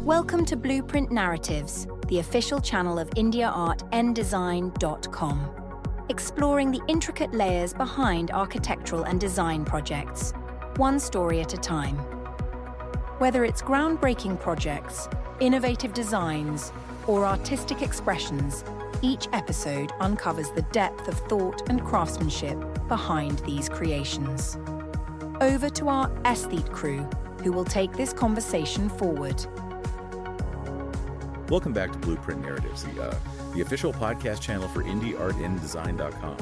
Welcome to Blueprint Narratives, the official channel of indiaartanddesign.com, exploring the intricate layers behind architectural and design projects, one story at a time. Whether it's groundbreaking projects, innovative designs, or artistic expressions, each episode uncovers the depth of thought and craftsmanship behind these creations. Over to our aesthete crew, who will take this conversation forward. Welcome back to Blueprint Narratives, the official podcast channel for indiaartanddesign.com.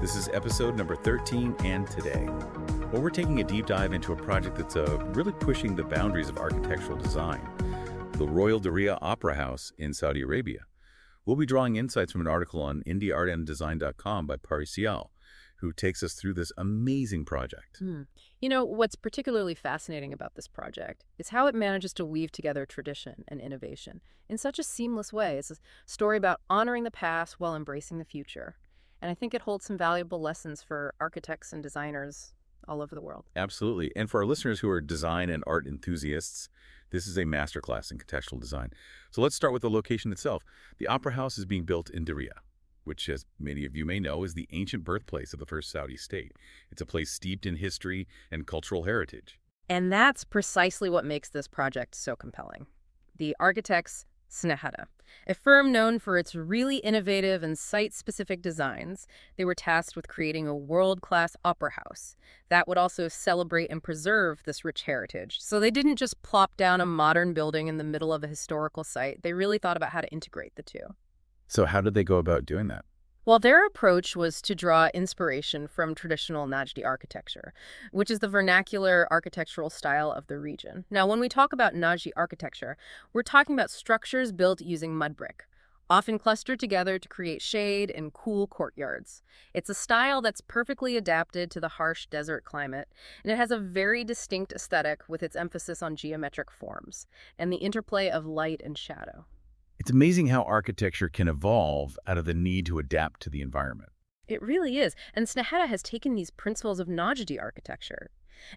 This is episode number 13, and today, we're taking a deep dive into a project that's really pushing the boundaries of architectural design, the Royal Diriyah Opera House in Saudi Arabia. We'll be drawing insights from an article on indiaartanddesign.com by Pari Sial, who takes us through this amazing project. You know, what's particularly fascinating about this project is how it manages to weave together tradition and innovation in such a seamless way. It's a story about honoring the past while embracing the future. And I think it holds some valuable lessons for architects and designers all over the world. Absolutely. And for our listeners who are design and art enthusiasts, this is a masterclass in contextual design. So let's start with the location itself. The Opera House is being built in Diriyah, which, as many of you may know, is the ancient birthplace of the first Saudi state. It's a place steeped in history and cultural heritage. And that's precisely what makes this project so compelling. The architects, Snohetta, a firm known for its really innovative and site-specific designs, they were tasked with creating a world-class opera house that would also celebrate and preserve this rich heritage. So they didn't just plop down a modern building in the middle of a historical site. They really thought about how to integrate the two. So how did they go about doing that? Well, their approach was to draw inspiration from traditional Najdi architecture, which is the vernacular architectural style of the region. Now, when we talk about Najdi architecture, we're talking about structures built using mud brick, often clustered together to create shade and cool courtyards. It's a style that's perfectly adapted to the harsh desert climate, and it has a very distinct aesthetic with its emphasis on geometric forms and the interplay of light and shadow. It's amazing how architecture can evolve out of the need to adapt to the environment. It really is. And Snohetta has taken these principles of Najdi architecture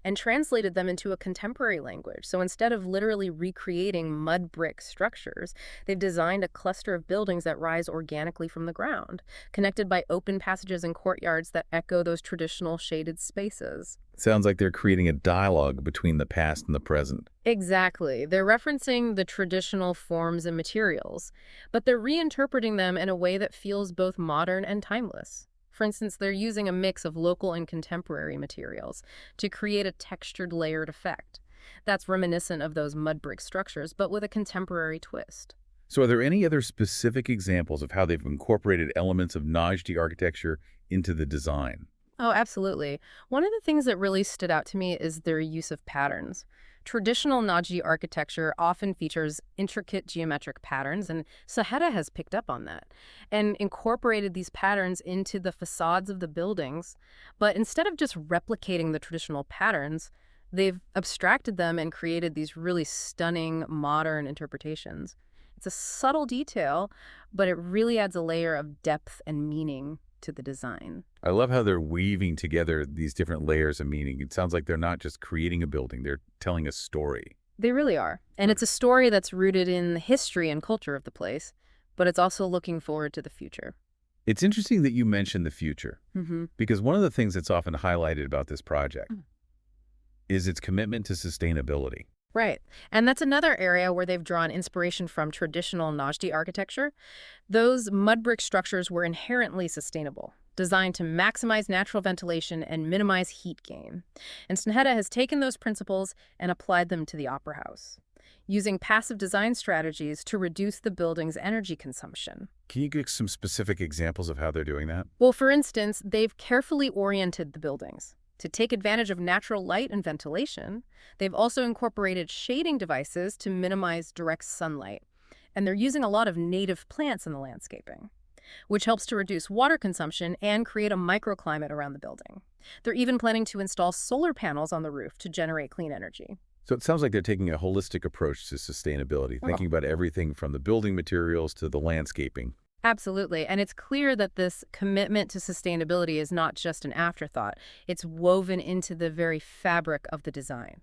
and translated them into a contemporary language. So instead of literally recreating mud brick structures, they've designed a cluster of buildings that rise organically from the ground, connected by open passages and courtyards that echo those traditional shaded spaces. Sounds like they're creating a dialogue between the past and the present. Exactly. They're referencing the traditional forms and materials, but they're reinterpreting them in a way that feels both modern and timeless. For instance, they're using a mix of local and contemporary materials to create a textured, layered effect that's reminiscent of those mud brick structures, but with a contemporary twist. So are there any other specific examples of how they've incorporated elements of Najdi architecture into the design? Oh, absolutely. One of the things that really stood out to me is their use of patterns. Traditional Najdi architecture often features intricate geometric patterns, and Snohetta has picked up on that and incorporated these patterns into the facades of the buildings. But instead of just replicating the traditional patterns, they've abstracted them and created these really stunning modern interpretations. It's a subtle detail, but it really adds a layer of depth and meaning to the design. I love how they're weaving together these different layers of meaning. It sounds like they're not just creating a building, they're telling a story. They really are. And it's a story that's rooted in the history and culture of the place, but it's also looking forward to the future. It's interesting that you mentioned the future, because one of the things that's often highlighted about this project is its commitment to sustainability. Right. And that's another area where they've drawn inspiration from traditional Najdi architecture. Those mud brick structures were inherently sustainable, designed to maximize natural ventilation and minimize heat gain. And Snohetta has taken those principles and applied them to the Opera House, using passive design strategies to reduce the building's energy consumption. Can you give some specific examples of how they're doing that? Well, for instance, they've carefully oriented the buildings to take advantage of natural light and ventilation. They've also incorporated shading devices to minimize direct sunlight. And they're using a lot of native plants in the landscaping, which helps to reduce water consumption and create a microclimate around the building. They're even planning to install solar panels on the roof to generate clean energy. So it sounds like they're taking a holistic approach to sustainability, thinking about everything from the building materials to the landscaping. Absolutely. And it's clear that this commitment to sustainability is not just an afterthought. It's woven into the very fabric of the design.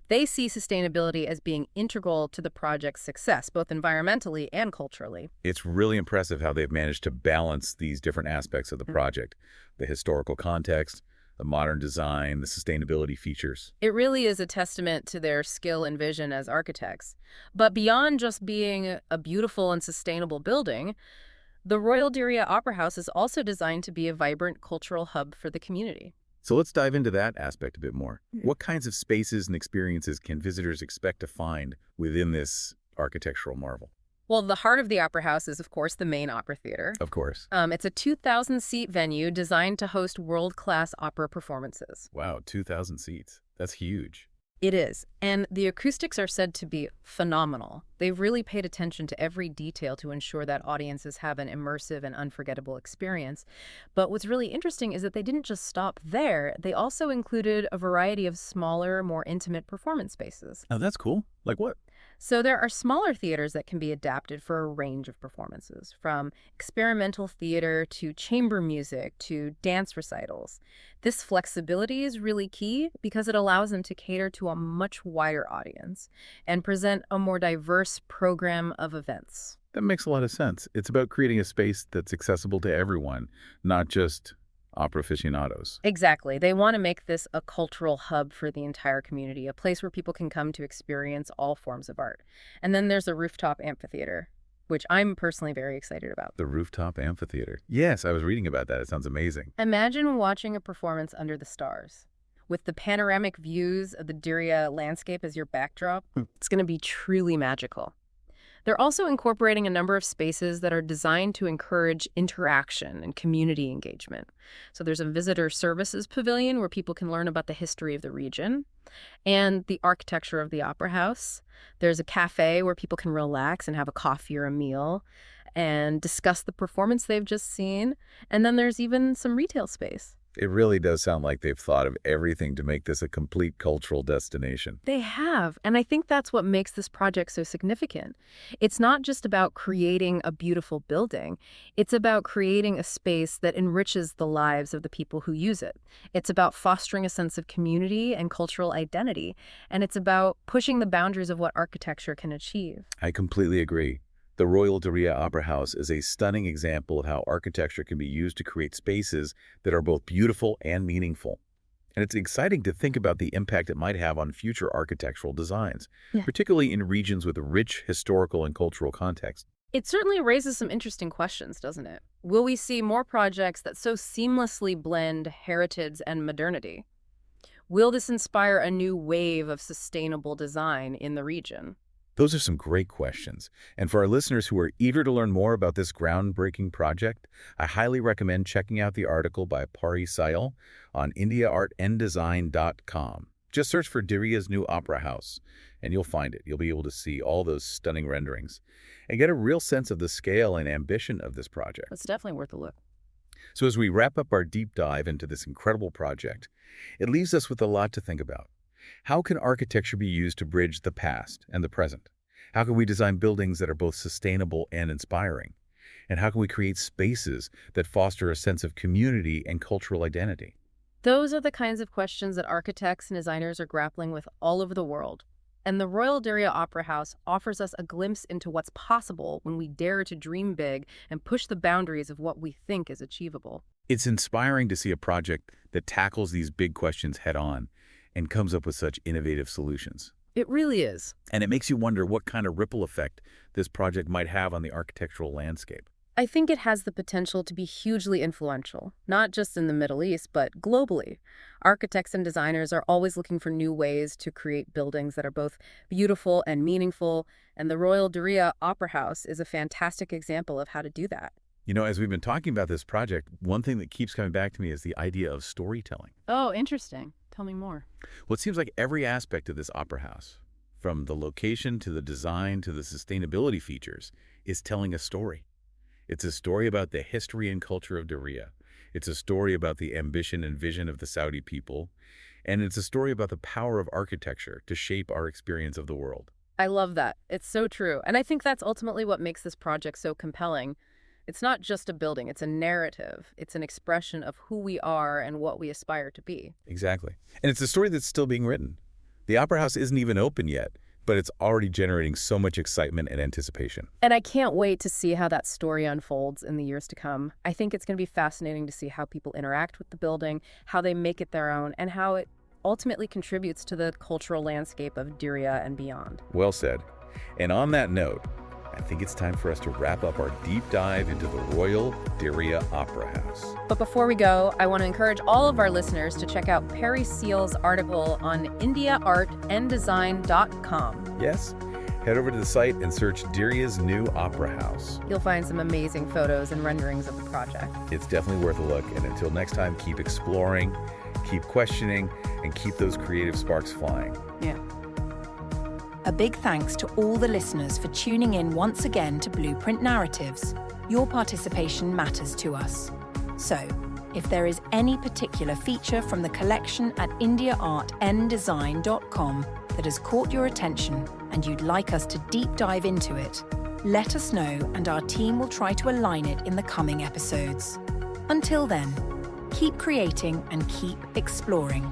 They see sustainability as being integral to the project's success, both environmentally and culturally. It's really impressive how they've managed to balance these different aspects of the project, the historical context, the modern design, the sustainability features. It really is a testament to their skill and vision as architects. But beyond just being a beautiful and sustainable building, the Royal Diriyah Opera House is also designed to be a vibrant cultural hub for the community. So let's dive into that aspect a bit more. What kinds of spaces and experiences can visitors expect to find within this architectural marvel? Well, the heart of the Opera House is, of course, the main opera theater. Of course. It's a 2,000-seat venue designed to host world-class opera performances. Wow, 2,000 seats. That's huge. It is, and the acoustics are said to be phenomenal. They've really paid attention to every detail to ensure that audiences have an immersive and unforgettable experience. But what's really interesting is that they didn't just stop there. They also included a variety of smaller, more intimate performance spaces. Oh, that's cool. Like what? So there are smaller theaters that can be adapted for a range of performances, from experimental theater to chamber music to dance recitals. This flexibility is really key because it allows them to cater to a much wider audience and present a more diverse program of events. That makes a lot of sense. It's about creating a space that's accessible to everyone, not just opera aficionados. Exactly. They want to make this a cultural hub for the entire community, a place where people can come to experience all forms of art. And then there's a rooftop amphitheater, which I'm personally very excited about. The rooftop amphitheater. Yes, I was reading about that. It sounds amazing. Imagine watching a performance under the stars, with the panoramic views of the Diriyah landscape as your backdrop. It's going to be truly magical. They're also incorporating a number of spaces that are designed to encourage interaction and community engagement. So there's a visitor services pavilion where people can learn about the history of the region and the architecture of the opera house. There's a cafe where people can relax and have a coffee or a meal and discuss the performance they've just seen. And then there's even some retail space. It really does sound like they've thought of everything to make this a complete cultural destination. They have, and I think that's what makes this project so significant. It's not just about creating a beautiful building. It's about creating a space that enriches the lives of the people who use it. It's about fostering a sense of community and cultural identity, and it's about pushing the boundaries of what architecture can achieve. I completely agree. The Royal Diriyah Opera House is a stunning example of how architecture can be used to create spaces that are both beautiful and meaningful. And it's exciting to think about the impact it might have on future architectural designs, particularly in regions with rich historical and cultural context. It certainly raises some interesting questions, doesn't it? Will we see more projects that so seamlessly blend heritage and modernity? Will this inspire a new wave of sustainable design in the region? Those are some great questions. And for our listeners who are eager to learn more about this groundbreaking project, I highly recommend checking out the article by Pari Sayal on indiaartanddesign.com. Just search for Diriyah's new opera house, and you'll find it. You'll be able to see all those stunning renderings and get a real sense of the scale and ambition of this project. It's definitely worth a look. So as we wrap up our deep dive into this incredible project, it leaves us with a lot to think about. How can architecture be used to bridge the past and the present? How can we design buildings that are both sustainable and inspiring? And how can we create spaces that foster a sense of community and cultural identity? Those are the kinds of questions that architects and designers are grappling with all over the world. And the Royal Diriyah Opera House offers us a glimpse into what's possible when we dare to dream big and push the boundaries of what we think is achievable. It's inspiring to see a project that tackles these big questions head-on and comes up with such innovative solutions. It really is. And it makes you wonder what kind of ripple effect this project might have on the architectural landscape. I think it has the potential to be hugely influential, not just in the Middle East, but globally. Architects and designers are always looking for new ways to create buildings that are both beautiful and meaningful, and the Royal Diriyah Opera House is a fantastic example of how to do that. You know, as we've been talking about this project, one thing that keeps coming back to me is the idea of storytelling. Oh, interesting. Tell me more. Well, it seems like every aspect of this opera house, from the location to the design to the sustainability features, is telling a story. It's a story about the history and culture of Diriyah. It's a story about the ambition and vision of the Saudi people. And it's a story about the power of architecture to shape our experience of the world. I love that. It's so true. And I think that's ultimately what makes this project so compelling. It's not just a building, it's a narrative. It's an expression of who we are and what we aspire to be. Exactly. And it's a story that's still being written. The Opera House isn't even open yet, but it's already generating so much excitement and anticipation. And I can't wait to see how that story unfolds in the years to come. I think it's going to be fascinating to see how people interact with the building, how they make it their own, and how it ultimately contributes to the cultural landscape of Diriyah and beyond. Well said. And on that note, I think it's time for us to wrap up our deep dive into the Royal Diriyah Opera House. But before we go, I want to encourage all of our listeners to check out Perry Seal's article on indiaartanddesign.com. Yes, head over to the site and search Diriyah's new Opera House. You'll find some amazing photos and renderings of the project. It's definitely worth a look, and until next time, keep exploring, keep questioning, and keep those creative sparks flying. Yeah. A big thanks to all the listeners for tuning in once again to Blueprint Narratives. Your participation matters to us. So, if there is any particular feature from the collection at indiaartanddesign.com that has caught your attention and you'd like us to deep dive into it, let us know and our team will try to align it in the coming episodes. Until then, keep creating and keep exploring.